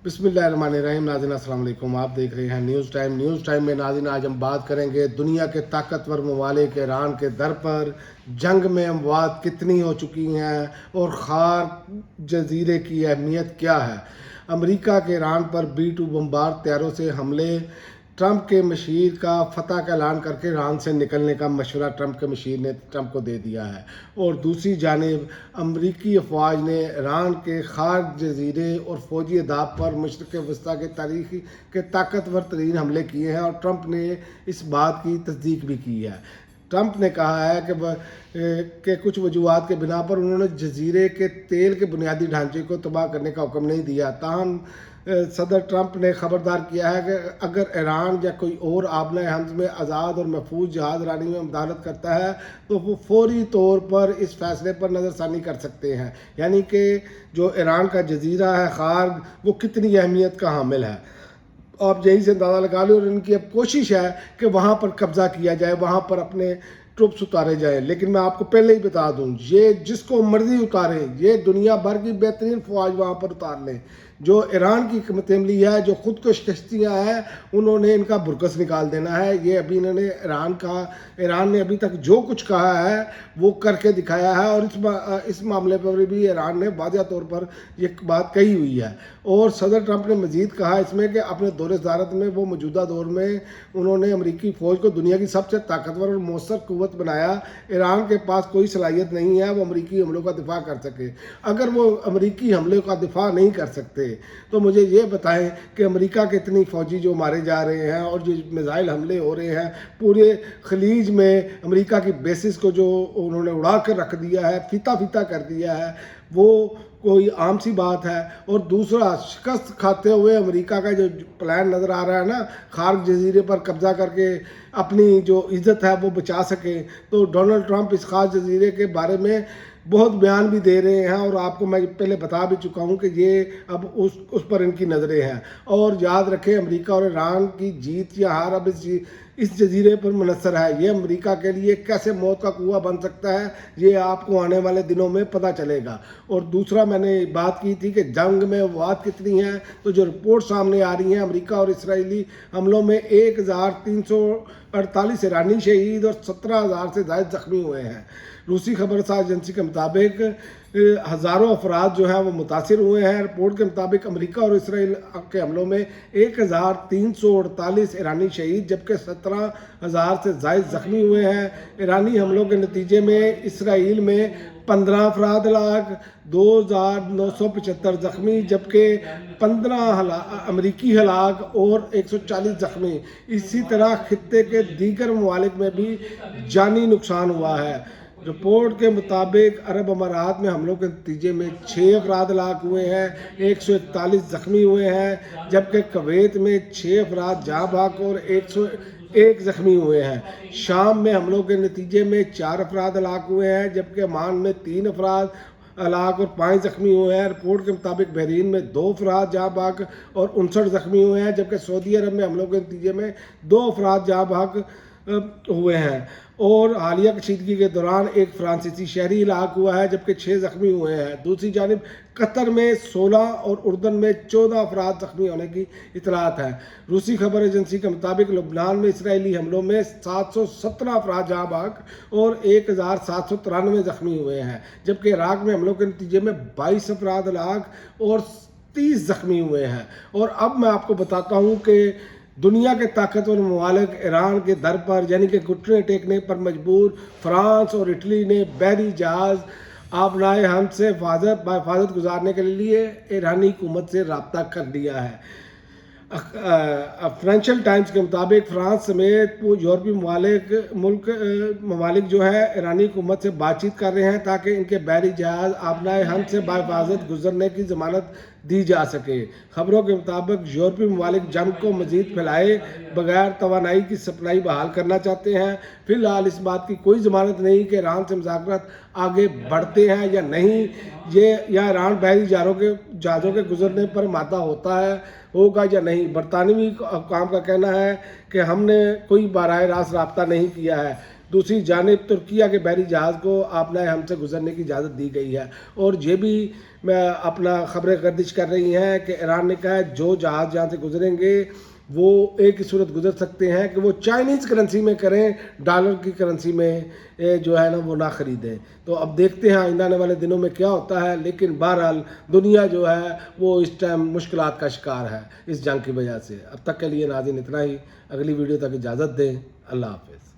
بسم اللہ الرحمن الرحیم۔ ناظرین السلام علیکم، آپ دیکھ رہے ہیں نیوز ٹائم میں ناظرین آج ہم بات کریں گے دنیا کے طاقتور ممالک ایران کے در پر جنگ میں اموات کتنی ہو چکی ہیں اور خار جزیرے کی اہمیت کیا ہے۔ امریکہ کے ایران پر B-2 بمبار طیاروں سے حملے، ٹرمپ کے مشیر کا فتح کا اعلان کر کے ایران سے نکلنے کا مشورہ ٹرمپ کے مشیر نے ٹرمپ کو دے دیا ہے، اور دوسری جانب امریکی افواج نے ایران کے خار جزیرے اور فوجی اہداف پر مشرق وسطیٰ کے تاریخ کے طاقتور ترین حملے کیے ہیں، اور ٹرمپ نے اس بات کی تصدیق بھی کی ہے۔ ٹرمپ نے کہا ہے کہ کچھ وجوہات کے بنا پر انہوں نے جزیرے کے تیل کے بنیادی ڈھانچے کو تباہ کرنے کا حکم نہیں دیا، تاہم صدر ٹرمپ نے خبردار کیا ہے کہ اگر ایران یا کوئی اور آبلۂ حمض میں آزاد اور محفوظ جہاز رانی میں مداخلت کرتا ہے تو وہ فوری طور پر اس فیصلے پر نظر ثانی کر سکتے ہیں، یعنی کہ جو ایران کا جزیرہ ہے خار، وہ کتنی اہمیت کا حامل ہے۔ آپ یہیں سے اندازہ لگا لیں، اور ان کی اب کوشش ہے کہ وہاں پر قبضہ کیا جائے، وہاں پر اپنے ٹروپس اتارے جائیں، لیکن میں آپ کو پہلے ہی بتا دوں، یہ جس کو مرضی اتاریں، یہ دنیا بھر کی بہترین فوج وہاں پر اتار لیں۔ جو ایران کی حکمت عملی ہے، جو خود کش کشتیاں ہیں، انہوں نے ان کا برکس نکال دینا ہے۔ یہ ابھی انہوں نے ایران نے ابھی تک جو کچھ کہا ہے وہ کر کے دکھایا ہے، اور اس معاملے پر بھی ایران نے واضح طور پر یہ بات کہی ہوئی ہے۔ اور صدر ٹرمپ نے مزید کہا اس میں کہ اپنے دور صدارت میں وہ موجودہ دور میں انہوں نے امریکی فوج کو دنیا کی سب سے طاقتور اور مؤثر قوت بنایا۔ ایران کے پاس کوئی صلاحیت نہیں ہے وہ امریکی حملوں کا دفاع کر سکے۔ اگر وہ امریکی حملے کا دفاع نہیں کر سکتے تو مجھے یہ بتائیں کہ امریکہ کے اتنی فوجی جو مارے جا رہے ہیں اور جو میزائل حملے ہو رہے ہیں پورے خلیج میں، امریکہ کی بیسز کو جو انہوں نے اڑا کر رکھ دیا ہے، فیتا فیتا کر دیا ہے، وہ کوئی عام سی بات ہے۔ اور دوسرا، شکست کھاتے ہوئے امریکہ کا جو پلان نظر آ رہا ہے نا، خار جزیرے پر قبضہ کر کے اپنی جو عزت ہے وہ بچا سکے، تو ڈونلڈ ٹرمپ اس خار جزیرے کے بارے میں بہت بیان بھی دے رہے ہیں، اور آپ کو میں پہلے بتا بھی چکا ہوں کہ یہ اب اس پر ان کی نظریں ہیں۔ اور یاد رکھیں، امریکہ اور ایران کی جیت یا ہار اب اس جزیرے پر منحصر ہے۔ یہ امریکہ کے لیے کیسے موت کا کنواں بن سکتا ہے، یہ آپ کو آنے والے دنوں میں پتہ چلے گا۔ اور دوسرا، میں نے بات کی تھی کہ جنگ میں اموات کتنی ہیں، تو جو رپورٹ سامنے آ رہی ہیں، امریکہ اور اسرائیلی حملوں میں 1348 ایرانی شہید اور 17,000 سے زائد زخمی ہوئے ہیں۔ روسی خبرساز ایجنسی کے مطابق ہزاروں افراد جو ہیں وہ متاثر ہوئے ہیں۔ رپورٹ کے مطابق امریکہ اور اسرائیل کے حملوں میں 1348 ایرانی شہید جبکہ 17,000 سے زائد زخمی ہوئے ہیں۔ ایرانی حملوں کے نتیجے میں اسرائیل میں 15 افراد ہلاک، 2,975 زخمی، جبکہ 15 امریکی ہلاک اور 140 زخمی۔ اسی طرح خطے کے دیگر ممالک میں بھی جانی نقصان ہوا ہے۔ رپورٹ کے مطابق عرب امارات میں حملوں کے نتیجے میں 6 افراد ہلاک ہوئے ہیں، 141 زخمی ہوئے ہیں، جبکہ کویت میں 6 افراد جاں بحق اور 101 زخمی ہوئے ہیں۔ شام میں حملوں کے نتیجے میں 4 افراد ہلاک ہوئے ہیں، جبکہ عمان میں 3 افراد ہلاک اور 5 زخمی ہوئے ہیں۔ رپورٹ کے مطابق بحرین میں 2 افراد جاں بحق اور 59 زخمی ہوئے ہیں، جبکہ سعودی عرب میں حملوں کے نتیجے میں 2 افراد جاں بحق ہوئے ہیں۔ اور حالیہ کشیدگی کے دوران ایک فرانسیسی شہری ہلاک ہوا ہے، جبکہ 6 زخمی ہوئے ہیں۔ دوسری جانب قطر میں 16 اور اردن میں 14 افراد زخمی ہونے کی اطلاعات ہیں۔ روسی خبر ایجنسی کے مطابق لبنان میں اسرائیلی حملوں میں 717 افراد جاں بحق اور 1,793 زخمی ہوئے ہیں، جبکہ عراق میں حملوں کے نتیجے میں 22 افراد ہلاک اور 30 زخمی ہوئے ہیں۔ اور اب میں آپ کو بتاتا ہوں کہ دنیا کے طاقتور ممالک ایران کے در پر یعنی کہ گھٹنے ٹیکنے پر مجبور فرانس اور اٹلی نے بحری جہاز آبلائے حمض سے حفاظت گزارنے کے لیے ایرانی حکومت سے رابطہ کر لیا ہے۔ فائنینشل ٹائمز کے مطابق فرانس سمیت یورپی ممالک جو ہے ایرانی حکومت سے بات چیت کر رہے ہیں تاکہ ان کے بحری جہاز آبلائے حمض سے بحفاظت گزرنے کی ضمانت دی جا سکے۔ خبروں کے مطابق یورپی ممالک جنگ کو مزید پھیلائے بغیر توانائی کی سپلائی بحال کرنا چاہتے ہیں۔ فی الحال اس بات کی کوئی ضمانت نہیں کہ ایران سے مذاکرات آگے بڑھتے ہیں یا نہیں، یا ایران بحری جہازوں کے گزرنے پر مادہ ہوگا یا نہیں۔ برطانوی حکام کا کہنا ہے کہ ہم نے کوئی براہ راست رابطہ نہیں کیا ہے۔ دوسری جانب ترکیہ کے بحری جہاز کو آبنائے ہم سے گزرنے کی اجازت دی گئی ہے، اور یہ بھی اپنا خبریں گردش کر رہی ہیں کہ ایران نے کہا ہے جو جہاز جہاں سے گزریں گے وہ ایک ہی صورت گزر سکتے ہیں کہ وہ چائنیز کرنسی میں کریں، ڈالر کی کرنسی میں جو ہے نا وہ نہ خریدیں۔ تو اب دیکھتے ہیں آئندہ آنے والے دنوں میں کیا ہوتا ہے، لیکن بہرحال دنیا جو ہے وہ اس ٹائم مشکلات کا شکار ہے اس جنگ کی وجہ سے۔ اب تک کے لیے ناظرین اتنا ہی، اگلی ویڈیو تک اجازت دیں، اللہ حافظ۔